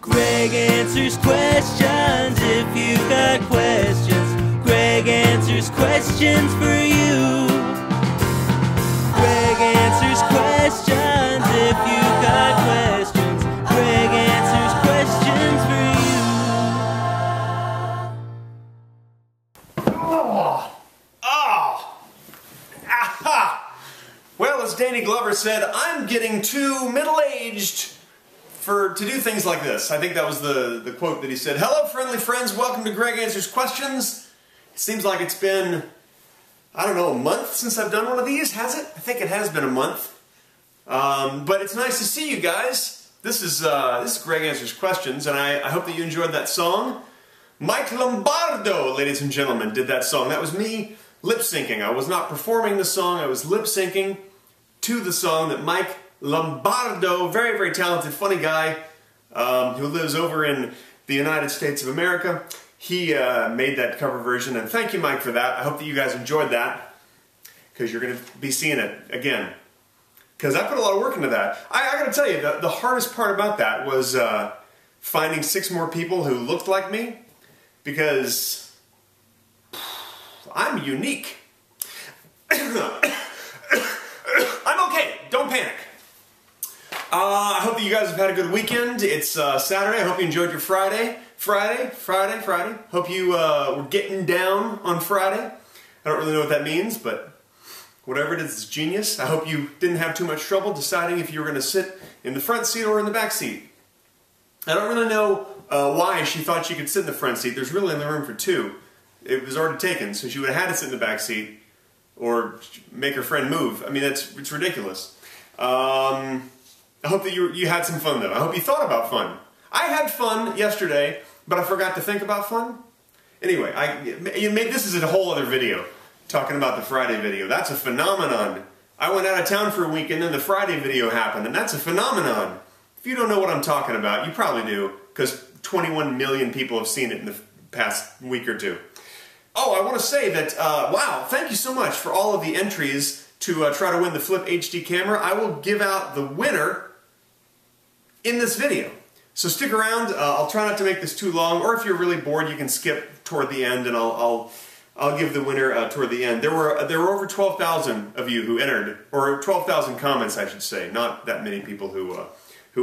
Greg answers questions if you've got questions. Greg answers questions for you. Greg answers questions if you've got questions. Greg answers questions for you. Aha! Well, as Danny Glover said, I'm getting too middle-aged to do things like this. I think that was the quote that he said. Hello, friendly friends. Welcome to Greg Answers Questions. It seems like it's been, I don't know, a month since I've done one of these, has it? I think it has been a month. But it's nice to see you guys. This is Greg Answers Questions, and I hope that you enjoyed that song. Mike Lombardo, ladies and gentlemen, did that song. That was me lip-syncing. I was not performing the song, I was lip-syncing to the song that Mike Lombardo, very, very talented, funny guy, who lives over in the United States of America. He made that cover version, and thank you, Mike, for that. I hope that you guys enjoyed that, because you're going to be seeing it again. Because I put a lot of work into that. I got to tell you, the hardest part about that was finding 6 more people who looked like me, because I'm unique. I'm okay, don't panic. I hope that you guys have had a good weekend. It's Saturday. I hope you enjoyed your Friday. Friday. Hope you were getting down on Friday. I don't really know what that means, but whatever it is, it's genius. I hope you didn't have too much trouble deciding if you were going to sit in the front seat or in the back seat. I don't really know why she thought she could sit in the front seat. There's really only room for 2. It was already taken, so she would have had to sit in the back seat or make her friend move. I mean, it's ridiculous. I hope that you had some fun, though. I hope you thought about fun. I had fun yesterday, but I forgot to think about fun. Anyway, this is a whole other video, talking about the Friday video. That's a phenomenon. I went out of town for a week, and then the Friday video happened, and that's a phenomenon. If you don't know what I'm talking about, you probably do, because 21 million people have seen it in the past week or 2. Oh, I want to say that, wow, thank you so much for all of the entries to try to win the Flip HD camera. I will give out the winner in this video. So stick around. I'll try not to make this too long, or if you're really bored, you can skip toward the end, and I'll give the winner toward the end. There were over 12,000 of you who entered, or 12,000 comments, I should say. Not that many people who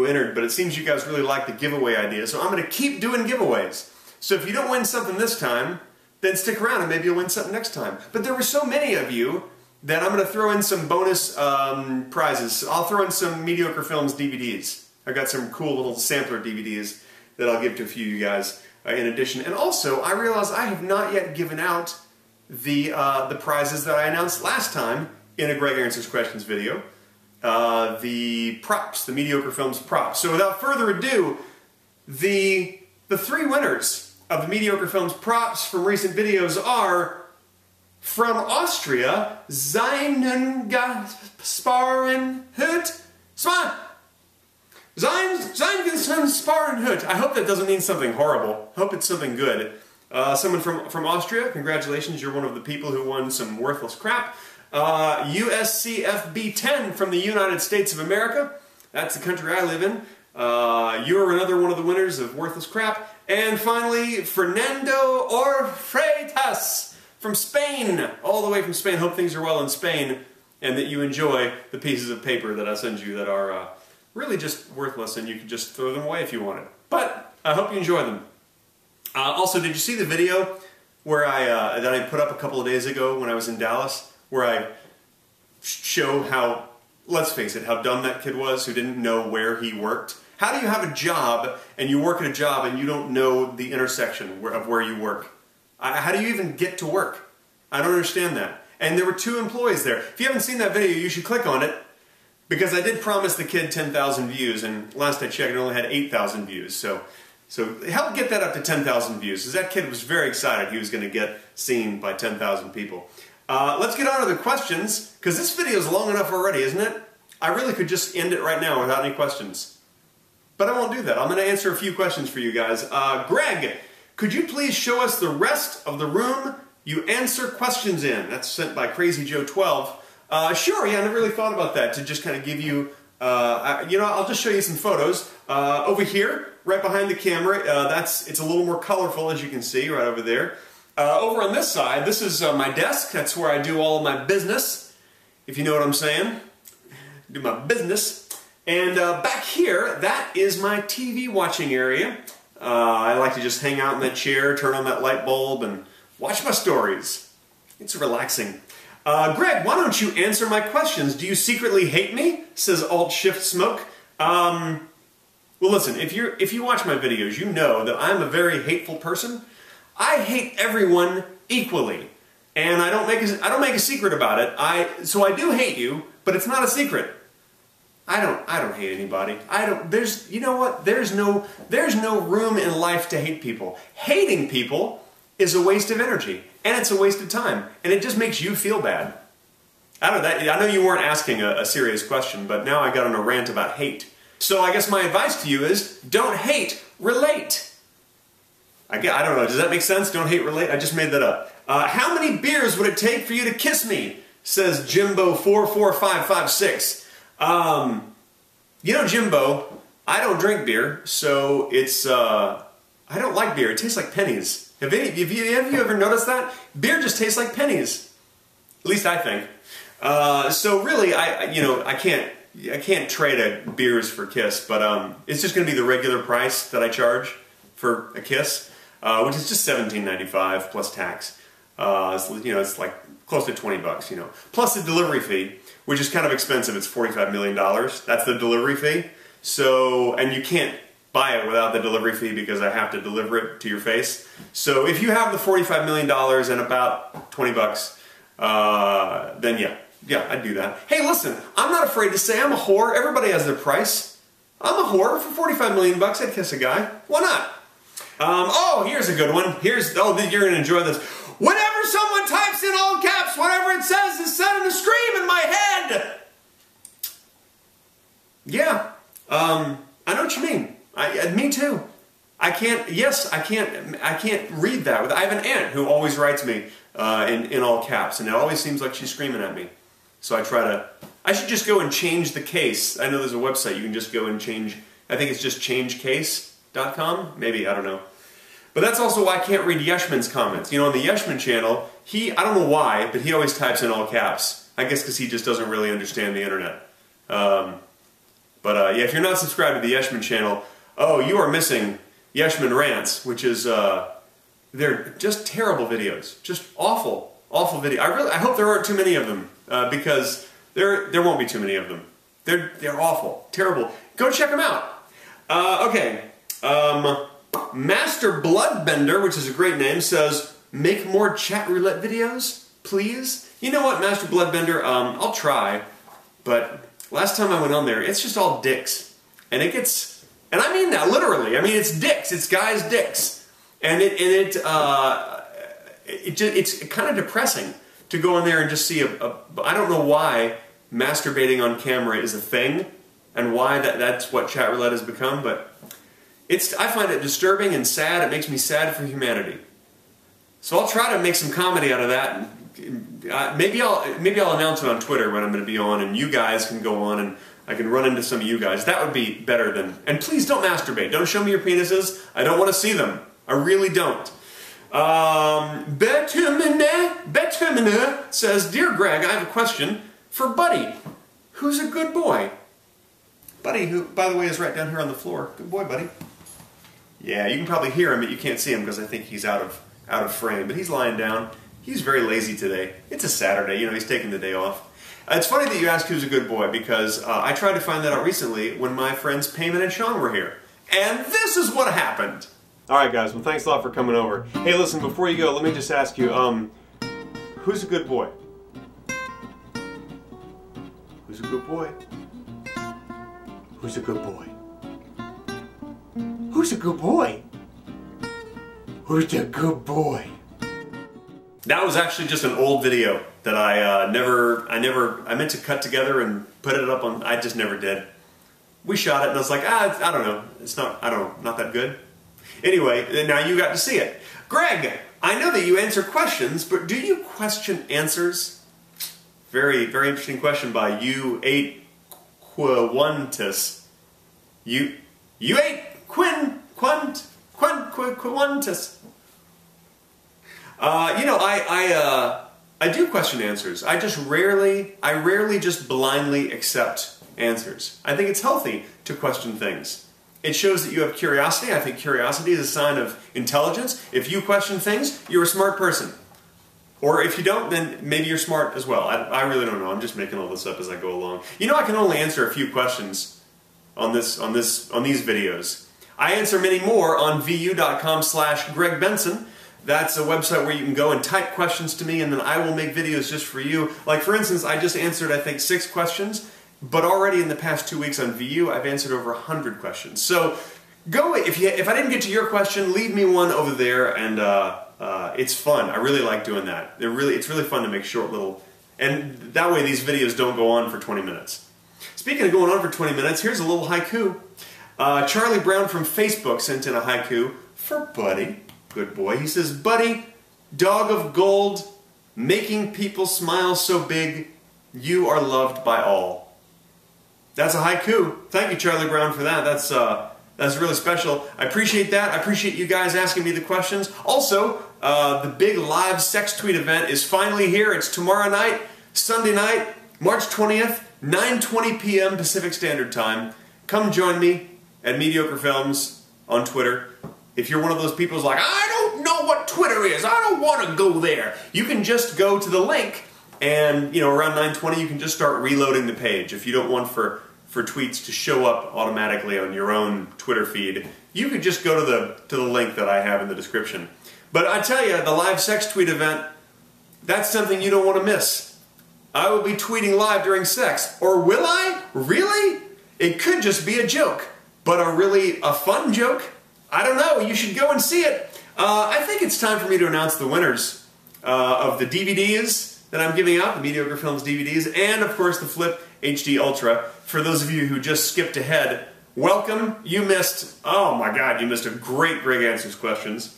entered, but it seems you guys really like the giveaway idea. So I'm going to keep doing giveaways. So if you don't win something this time, then stick around and maybe you'll win something next time. But there were so many of you that I'm going to throw in some bonus prizes. I'll throw in some Mediocre Films DVDs. I got some cool little sampler DVDs that I'll give to a few of you guys in addition. And also, I realize I have not yet given out the prizes that I announced last time in a Greg Answers Questions video. The props, the Mediocre Films props. So without further ado, the 3 winners of the Mediocre Films props from recent videos are, from Austria, Sparenhut. I hope that doesn't mean something horrible. I hope it's something good. Someone from Austria, congratulations, you're one of the people who won some worthless crap. USCFB10 from the United States of America. That's the country I live in. You're another one of the winners of worthless crap. And finally, Fernando Orfreitas from Spain. All the way from Spain. Hope things are well in Spain and that you enjoy the pieces of paper that I send you that are really just worthless, and you can just throw them away if you wanted. But I hope you enjoy them. Also, did you see the video where that I put up a couple of days ago when I was in Dallas, where I show how, let's face it, how dumb that kid was who didn't know where he worked? How do you have a job and you work at a job and you don't know the intersection of where you work? How do you even get to work? I don't understand that. And there were 2 employees there. If you haven't seen that video, you should click on it, because I did promise the kid 10,000 views, and last I checked it only had 8,000 views. So help get that up to 10,000 views, because that kid was very excited he was going to get seen by 10,000 people. Let's get on to the questions, because this video is long enough already, isn't it? I really could just end it right now without any questions. But I won't do that. I'm going to answer a few questions for you guys. Greg, could you please show us the rest of the room you answer questions in? That's sent by Crazy Joe 12. Sure, yeah, I never really thought about that, to just kind of give you You know, I'll just show you some photos. Over here, right behind the camera, it's a little more colorful, as you can see, right over there. Over on this side, this is my desk. That's where I do all of my business, if you know what I'm saying. Do my business. And back here, that is my TV watching area. I like to just hang out in that chair, turn on that light bulb, and watch my stories. It's relaxing. Greg, why don't you answer my questions? Do you secretly hate me? Says Alt-Shift-Smoke. Well, listen, if you watch my videos, you know that I'm a very hateful person. I hate everyone equally, and I don't make a secret about it. So I do hate you, but it's not a secret. I don't hate anybody. You know what? There's no room in life to hate people. Hating people is a waste of energy, and it's a waste of time, and it just makes you feel bad. I know you weren't asking a serious question, but now I got on a rant about hate. So I guess my advice to you is, don't hate, relate. I don't know, does that make sense? Don't hate, relate? I just made that up. How many beers would it take for you to kiss me? Says Jimbo44556. You know, Jimbo, I don't drink beer, so it's, I don't like beer. It tastes like pennies. Have you ever noticed that? Beer just tastes like pennies. At least I think. So really, I can't trade beers for Kiss, but it's just going to be the regular price that I charge for a Kiss, which is just $17.95 plus tax. It's like close to 20 bucks, you know. Plus the delivery fee, which is kind of expensive. It's $45 million. That's the delivery fee. So, and you can't buy it without the delivery fee because I have to deliver it to your face. So if you have the $45 million and about 20 bucks, then yeah, I'd do that. Hey, listen, I'm not afraid to say I'm a whore. Everybody has their price. I'm a whore. For 45 million bucks, I'd kiss a guy. Why not? Oh, here's a good one. You're going to enjoy this. Whenever someone types in all caps, whatever it says is sending a scream in my head. Yeah, I know what you mean. Me too. I can't read that. I have an aunt who always writes me in all caps, and it always seems like she's screaming at me. So I should just go and change the case. I know there's a website you can just go and change. I think it's just changecase.com. Maybe, I don't know. But that's also why I can't read Yeshmin's comments. You know, on the Yeshmin channel, I don't know why, but he always types in all caps. I guess because he just doesn't really understand the internet. Yeah, if you're not subscribed to the Yeshmin channel, oh, you are missing Yeshmin Rants, which is, they're just terrible videos. Just awful video. I hope there aren't too many of them, because there won't be too many of them. They're awful, terrible. Go check them out. Okay. Master Bloodbender, which is a great name, says, make more chat roulette videos, please. You know what, Master Bloodbender, I'll try, but last time I went on there, it's just all dicks. And I mean that literally. I mean, it's dicks. It's guys' dicks. And it's kind of depressing to go in there and just see I don't know why masturbating on camera is a thing and why that's what chat roulette has become, but I find it disturbing and sad. It makes me sad for humanity. So I'll try to make some comedy out of that. Maybe I'll announce it on Twitter when I'm going to be on, and you guys can go on and I can run into some of you guys. That would be better than... And please don't masturbate. Don't show me your penises. I don't want to see them. I really don't. Betumine says, Dear Greg, I have a question for Buddy, who's a good boy. Buddy, who, by the way, is right down here on the floor. Good boy, Buddy. Yeah, you can probably hear him, but you can't see him because I think he's out of frame. But he's lying down. He's very lazy today. It's a Saturday. You know, he's taking the day off. It's funny that you ask who's a good boy because I tried to find that out recently when my friends Payman and Sean were here. And this is what happened. Alright guys, well thanks a lot for coming over. Hey listen, before you go, let me just ask you, who's a good boy? Who's a good boy? Who's a good boy? Who's a good boy? Who's a good boy? That was actually just an old video that I meant to cut together and put it up on, I just never did. We shot it and I was like, I don't know, not that good. Anyway, now you got to see it. Greg, I know that you answer questions, but do you question answers? Very, very interesting question by VYou. Quintus. You ate Quintus. You know, I do question answers. I rarely just blindly accept answers. I think it's healthy to question things. It shows that you have curiosity. I think curiosity is a sign of intelligence. If you question things, you're a smart person. Or if you don't, then maybe you're smart as well. I really don't know. I'm just making all this up as I go along. You know, I can only answer a few questions on these videos. I answer many more on VYou.com/Greg Benson. That's a website where you can go and type questions to me, and then I will make videos just for you. Like, for instance, I just answered, I think, 6 questions, but already in the past 2 weeks on VYou, I've answered over 100 questions. So, go, if I didn't get to your question, leave me one over there, and it's fun. I really like doing that. It's really fun to make short little, and that way these videos don't go on for 20 minutes. Speaking of going on for 20 minutes, here's a little haiku. Charlie Brown from Facebook sent in a haiku for Buddy. Good boy. He says, "Buddy, dog of gold, making people smile so big, you are loved by all." That's a haiku. Thank you, Charlie Brown, for that. That's really special. I appreciate that. I appreciate you guys asking me the questions. Also, the big live sex tweet event is finally here. It's tomorrow night, Sunday night, March 20th, 9:20 p.m. Pacific Standard Time. Come join me at Mediocre Films on Twitter. If you're one of those people who's like, I don't know what Twitter is, I don't want to go there, you can just go to the link, and you know, around 9:20 you can just start reloading the page. If you don't want for tweets to show up automatically on your own Twitter feed, you could just go to the link that I have in the description. But I tell you, the live sex tweet event, that's something you don't want to miss. I will be tweeting live during sex. Or will I? Really? It could just be a joke, but a fun joke? I don't know. You should go and see it. I think it's time for me to announce the winners of the DVDs that I'm giving out, the Mediocre Films DVDs, and of course the Flip HD Ultra. For those of you who just skipped ahead, welcome. You missed, oh my God, you missed a great Greg Answers questions.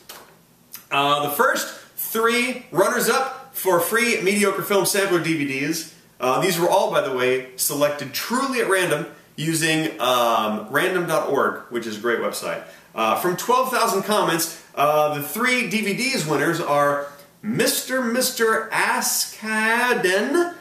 The first 3 runners-up for free Mediocre Film Sampler DVDs. These were all, by the way, selected truly at random using random.org, which is a great website. From 12,000 comments, the 3 DVDs winners are Mr. Askaden,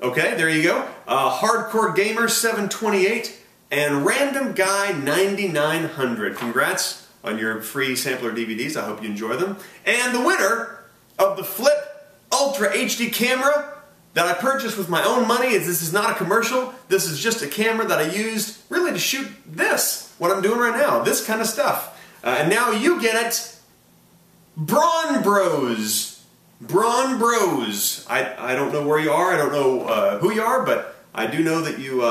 okay, there you go, Hardcore Gamer 728, and Random Guy 9900. Congrats on your free sampler DVDs. I hope you enjoy them. And the winner of the Flip Ultra HD camera that I purchased with my own money. This is not a commercial. This is just a camera that I used really to shoot this, what I'm doing right now, this kind of stuff. And now you get it. Braun Bros. Braun Bros. I don't know where you are. I don't know who you are, but I do know that you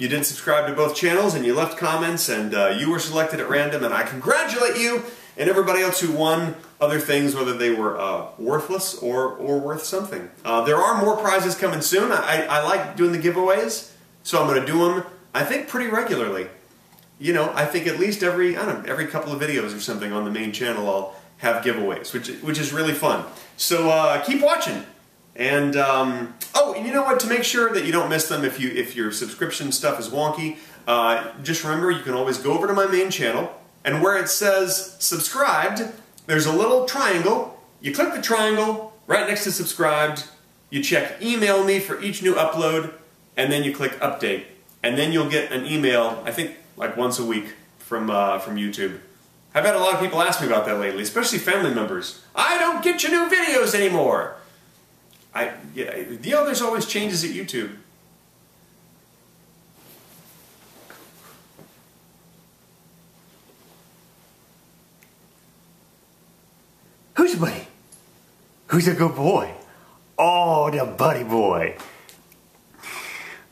did subscribe to both channels and you left comments, and you were selected at random, and I congratulate you and everybody else who won other things, whether they were worthless or worth something. There are more prizes coming soon. I like doing the giveaways, so I'm going to do them, I think, pretty regularly. You know, I think at least every couple of videos or something on the main channel I'll have giveaways, which is really fun. So keep watching. And oh, and you know what? To make sure that you don't miss them, if your subscription stuff is wonky, just remember you can always go over to my main channel, and where it says subscribed, there's a little triangle. You click the triangle right next to subscribed. You check email me for each new upload, and then you click update, and then you'll get an email, I think like once a week from YouTube. I've had a lot of people ask me about that lately, especially family members. I don't get your new videos anymore. Yeah, you know, there's always changes at YouTube. Who's Buddy? Who's a good boy? Oh, the Buddy boy.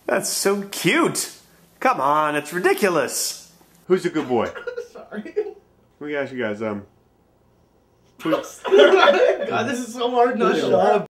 That's so cute. Come on, it's ridiculous. Who's a good boy? Sorry. Let me ask you guys, God, this is so hard not to shut up.